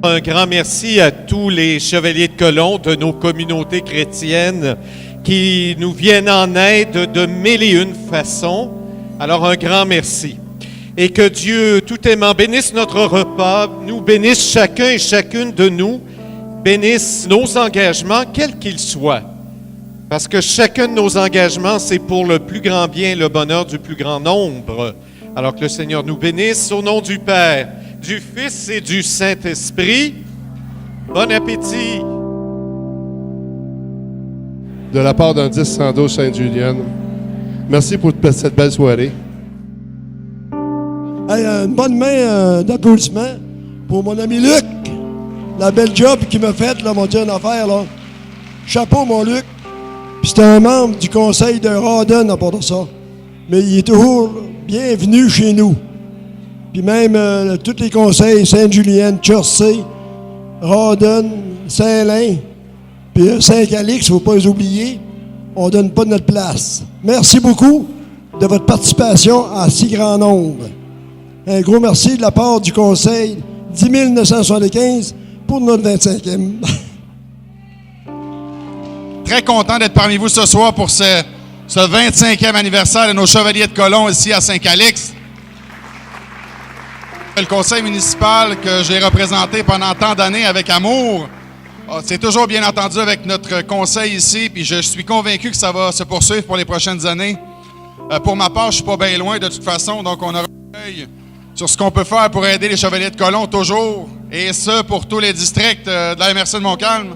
Un grand merci à tous les chevaliers de colons de nos communautés chrétiennes qui nous viennent en aide de mille et une façons. Alors un grand merci. Et que Dieu tout aimant bénisse notre repas, nous bénisse chacun et chacune de nous, bénisse nos engagements, quels qu'ils soient. Parce que chacun de nos engagements, c'est pour le plus grand bien et le bonheur du plus grand nombre. Alors que le Seigneur nous bénisse au nom du Père, du Fils et du Saint-Esprit. Bon appétit! De la part d'un 10-112 Sainte-Julienne, merci pour cette belle soirée. Hey, une bonne main d'applaudissement pour mon ami Luc. La belle job qu'il m'a faite, là, mon Dieu, une affaire, là. Chapeau, mon Luc. Puis c'est un membre du conseil de Rawdon à part de ça. Mais il est toujours bienvenu chez nous. Puis même tous les conseils, Sainte-Julienne, Chersey, Rawdon, Saint-Lin, puis Saint-Calix, il ne faut pas les oublier. On ne donne pas notre place. Merci beaucoup de votre participation à si grand nombre. Un gros merci de la part du conseil 10 975 pour notre 25e. Très content d'être parmi vous ce soir pour ce 25e anniversaire de nos Chevaliers de Colomb ici à Saint-Calix. Le conseil municipal que j'ai représenté pendant tant d'années avec amour, c'est toujours bien entendu avec notre conseil ici, puis je suis convaincu que ça va se poursuivre pour les prochaines années. Pour ma part, je suis pas bien loin de toute façon, donc on aura un œil sur ce qu'on peut faire pour aider les Chevaliers de Colomb toujours, et ce pour tous les districts de la MRC de Montcalm.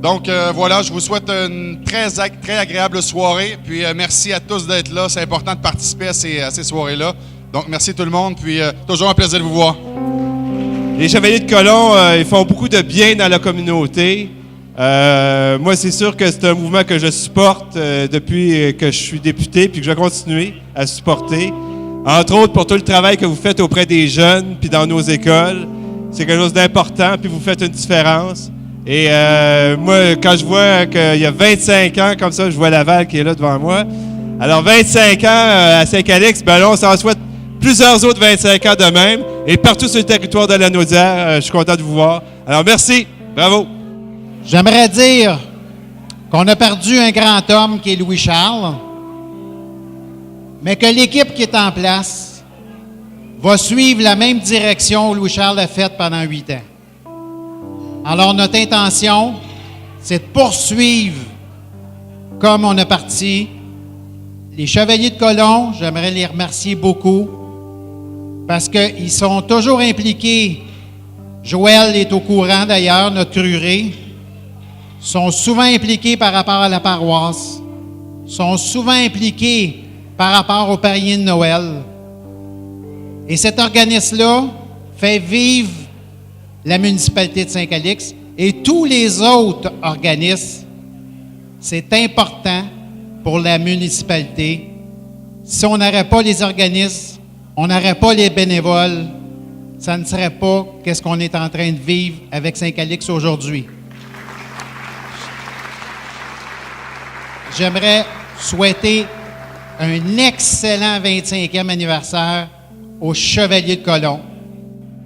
Donc voilà, je vous souhaite une très agréable soirée. Puis merci à tous d'être là. C'est important de participer à ces soirées-là. Donc merci tout le monde. Puis toujours un plaisir de vous voir. Les Chevaliers de Colomb, ils font beaucoup de bien dans la communauté. Moi, c'est sûr que c'est un mouvement que je supporte depuis que je suis député, puis que je vais continuer à supporter. Entre autres, pour tout le travail que vous faites auprès des jeunes, puis dans nos écoles. C'est quelque chose d'important, puis vous faites une différence. Et moi, quand je vois qu'il y a 25 ans, comme ça, je vois Laval qui est là devant moi. Alors, 25 ans à Saint-Calix, ben là, on s'en souhaite plusieurs autres 25 ans de même. Et partout sur le territoire de la Naudière, je suis content de vous voir. Alors, merci. Bravo. J'aimerais dire qu'on a perdu un grand homme qui est Louis Charles, mais que l'équipe qui est en place va suivre la même direction que Louis Charles a faite pendant 8 ans. Alors, notre intention, c'est de poursuivre comme on a parti. Les Chevaliers de Colomb, j'aimerais les remercier beaucoup parce qu'ils sont toujours impliqués. Joël est au courant d'ailleurs, notre curé. Sont souvent impliqués par rapport à la paroisse. Sont souvent impliqués par rapport au parier de Noël. Et cet organisme-là fait vivre la municipalité de Saint-Calix et tous les autres organismes. C'est important pour la municipalité. Si on n'aurait pas les organismes, on n'aurait pas les bénévoles, ça ne serait pas qu'est-ce qu'on est en train de vivre avec Saint-Calix aujourd'hui. J'aimerais souhaiter un excellent 25e anniversaire aux Chevaliers de Colomb.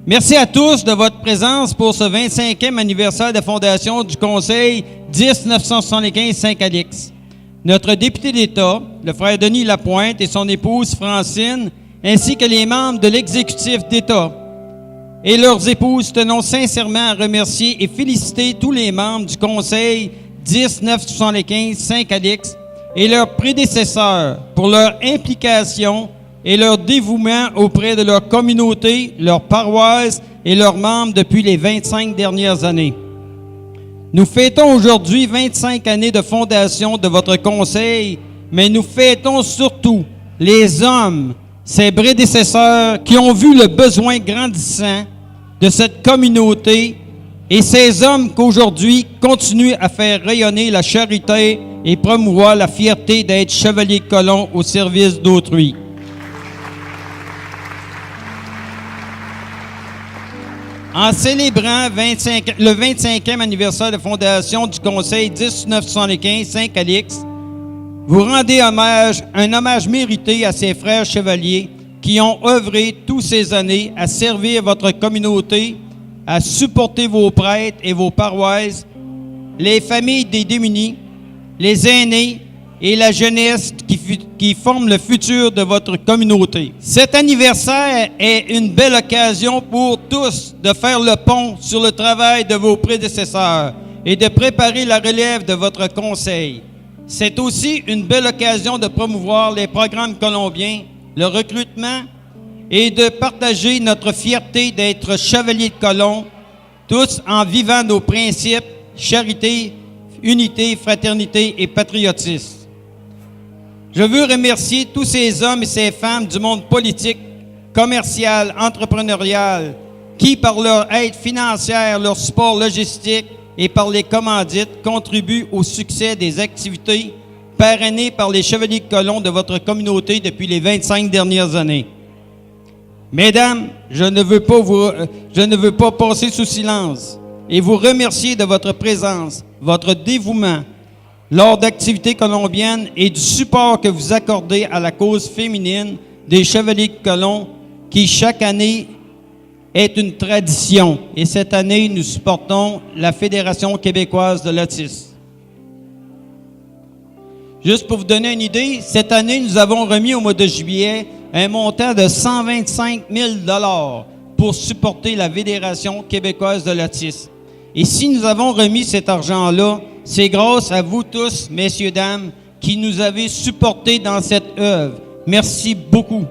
Merci à tous de votre présence pour ce 25e anniversaire de fondation du Conseil 10-975 Saint-Calix. Notre député d'État, le frère Denis Lapointe et son épouse Francine, ainsi que les membres de l'exécutif d'État et leurs épouses, tenons sincèrement à remercier et féliciter tous les membres du Conseil 10-975 Saint-Calix et leurs prédécesseurs pour leur implication et leur dévouement auprès de leur communauté, leur paroisse et leurs membres depuis les 25 dernières années. Nous fêtons aujourd'hui 25 années de fondation de votre conseil, mais nous fêtons surtout les hommes, ces prédécesseurs qui ont vu le besoin grandissant de cette communauté et ces hommes qu'aujourd'hui continuent à faire rayonner la charité et promouvoir la fierté d'être chevalier de colon au service d'autrui. En célébrant le 25e anniversaire de fondation du Conseil 10-975 Saint-Calix, vous rendez un hommage mérité à ces frères chevaliers qui ont œuvré toutes ces années à servir votre communauté à supporter vos prêtres et vos paroisses, les familles des démunis, les aînés et la jeunesse qui forment le futur de votre communauté. Cet anniversaire est une belle occasion pour tous de faire le pont sur le travail de vos prédécesseurs et de préparer la relève de votre conseil. C'est aussi une belle occasion de promouvoir les programmes colombiens, le recrutement et de partager notre fierté d'être chevaliers de colon, tous en vivant nos principes, charité, unité, fraternité et patriotisme. Je veux remercier tous ces hommes et ces femmes du monde politique, commercial, entrepreneurial, qui, par leur aide financière, leur support logistique et par les commandites, contribuent au succès des activités parrainées par les chevaliers de colon de votre communauté depuis les 25 dernières années. Mesdames, je ne veux pas passer sous silence et vous remercier de votre présence, votre dévouement lors d'activités colombiennes et du support que vous accordez à la cause féminine des chevaliers de colon qui, chaque année, est une tradition. Et cette année, nous supportons la Fédération québécoise de l'autisme. Juste pour vous donner une idée, cette année, nous avons remis au mois de juillet un montant de 125 000 $ pour supporter la Fédération québécoise de l'autisme. Et si nous avons remis cet argent-là, c'est grâce à vous tous, messieurs, dames, qui nous avez supportés dans cette œuvre. Merci beaucoup.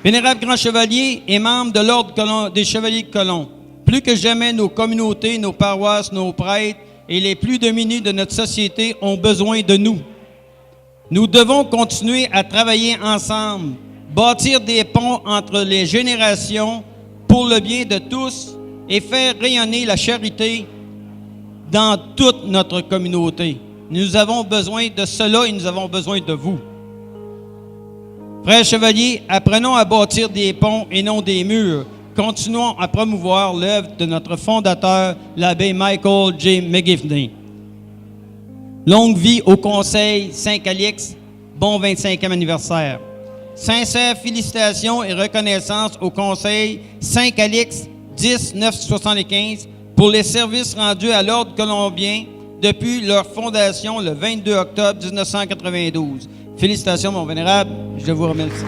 Vénérable Grand Chevalier et membre de l'Ordre des Chevaliers de Colomb, plus que jamais, nos communautés, nos paroisses, nos prêtres et les plus démunis de notre société ont besoin de nous. Nous devons continuer à travailler ensemble, bâtir des ponts entre les générations pour le bien de tous et faire rayonner la charité dans toute notre communauté. Nous avons besoin de cela et nous avons besoin de vous. Frères chevaliers, apprenons à bâtir des ponts et non des murs. Continuons à promouvoir l'œuvre de notre fondateur, l'abbé Michael J. McGivney. Longue vie au Conseil Saint-Calix, bon 25e anniversaire. Sincères félicitations et reconnaissance au Conseil Saint-Calix 10-975 pour les services rendus à l'Ordre colombien depuis leur fondation le 22 octobre 1992. Félicitations, mon vénérable. Je vous remercie.